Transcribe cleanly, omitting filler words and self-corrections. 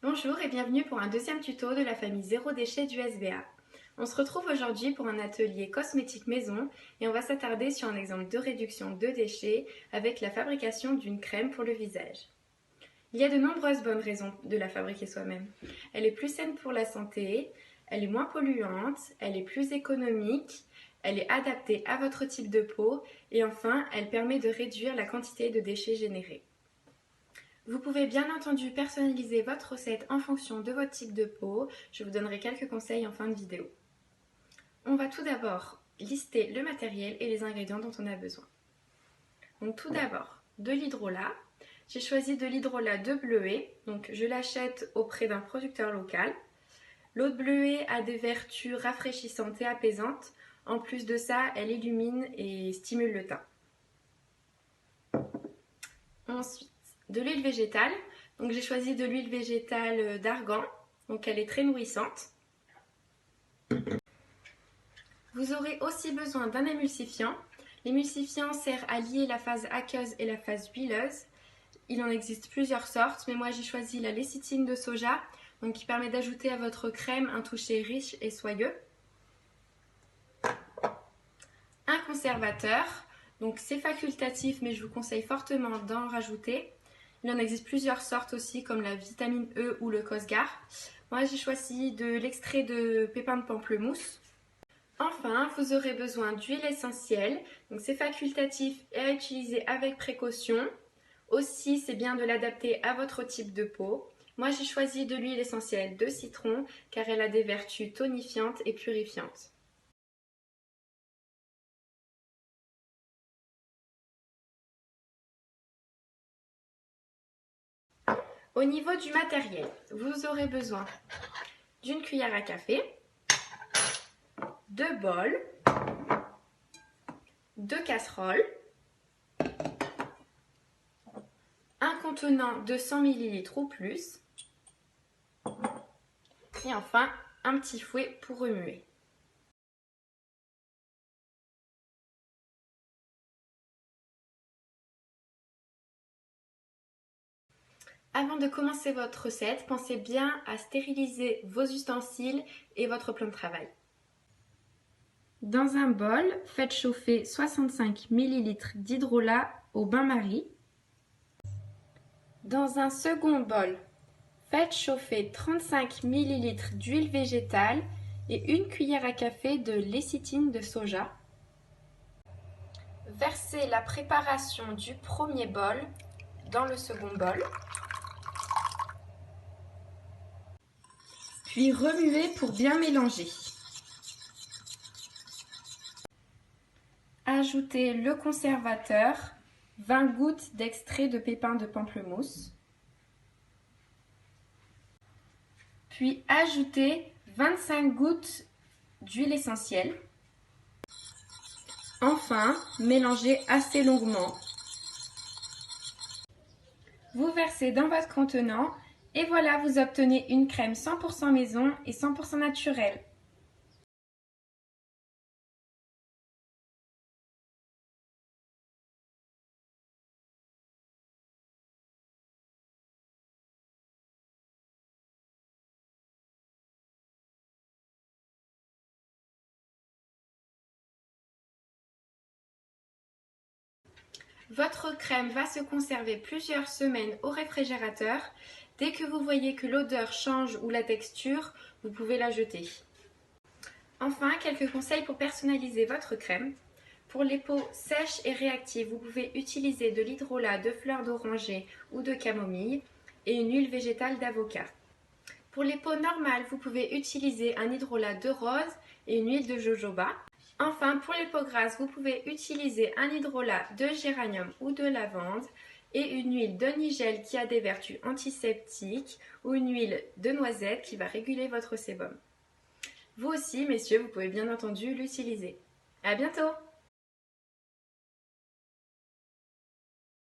Bonjour et bienvenue pour un deuxième tuto de la famille Zéro Déchet du SBA. On se retrouve aujourd'hui pour un atelier cosmétique maison et on va s'attarder sur un exemple de réduction de déchets avec la fabrication d'une crème pour le visage. Il y a de nombreuses bonnes raisons de la fabriquer soi-même. Elle est plus saine pour la santé, elle est moins polluante, elle est plus économique, elle est adaptée à votre type de peau et enfin, elle permet de réduire la quantité de déchets générés. Vous pouvez bien entendu personnaliser votre recette en fonction de votre type de peau. Je vous donnerai quelques conseils en fin de vidéo. On va tout d'abord lister le matériel et les ingrédients dont on a besoin. Donc tout d'abord, de l'hydrolat. J'ai choisi de l'hydrolat de bleuet, donc je l'achète auprès d'un producteur local. L'eau de bleuet a des vertus rafraîchissantes et apaisantes. En plus de ça, elle illumine et stimule le teint. Ensuite, de l'huile végétale. Donc j'ai choisi de l'huile végétale d'argan, donc elle est très nourrissante. Vous aurez aussi besoin d'un émulsifiant. L'émulsifiant sert à lier la phase aqueuse et la phase huileuse. Il en existe plusieurs sortes, mais moi j'ai choisi la lécithine de soja, donc qui permet d'ajouter à votre crème un toucher riche et soyeux. Un conservateur, donc c'est facultatif, mais je vous conseille fortement d'en rajouter. Il en existe plusieurs sortes aussi, comme la vitamine E ou le Cosgar. Moi, j'ai choisi de l'extrait de pépins de pamplemousse. Enfin, vous aurez besoin d'huile essentielle. Donc, c'est facultatif et à utiliser avec précaution. Aussi, c'est bien de l'adapter à votre type de peau. Moi, j'ai choisi de l'huile essentielle de citron car elle a des vertus tonifiantes et purifiantes. Au niveau du matériel, vous aurez besoin d'une cuillère à café, 2 bols, 2 casseroles, un contenant de 100 ml ou plus, et enfin un petit fouet pour remuer. Avant de commencer votre recette, pensez bien à stériliser vos ustensiles et votre plan de travail. Dans un bol, faites chauffer 65 ml d'hydrolat au bain-marie. Dans un second bol, faites chauffer 35 ml d'huile végétale et une cuillère à café de lécithine de soja. Versez la préparation du premier bol dans le second bol. Puis remuez pour bien mélanger. Ajoutez le conservateur, 20 gouttes d'extrait de pépins de pamplemousse. Puis ajoutez 25 gouttes d'huile essentielle. Enfin, mélangez assez longuement. Vous versez dans votre contenant et voilà, vous obtenez une crème 100% maison et 100% naturelle. Votre crème va se conserver plusieurs semaines au réfrigérateur. Dès que vous voyez que l'odeur change ou la texture, vous pouvez la jeter. Enfin, quelques conseils pour personnaliser votre crème. Pour les peaux sèches et réactives, vous pouvez utiliser de l'hydrolat de fleurs d'oranger ou de camomille et une huile végétale d'avocat. Pour les peaux normales, vous pouvez utiliser un hydrolat de rose et une huile de jojoba. Enfin, pour les peaux grasses, vous pouvez utiliser un hydrolat de géranium ou de lavande et une huile de nigel qui a des vertus antiseptiques ou une huile de noisette qui va réguler votre sébum. Vous aussi, messieurs, vous pouvez bien entendu l'utiliser. À bientôt!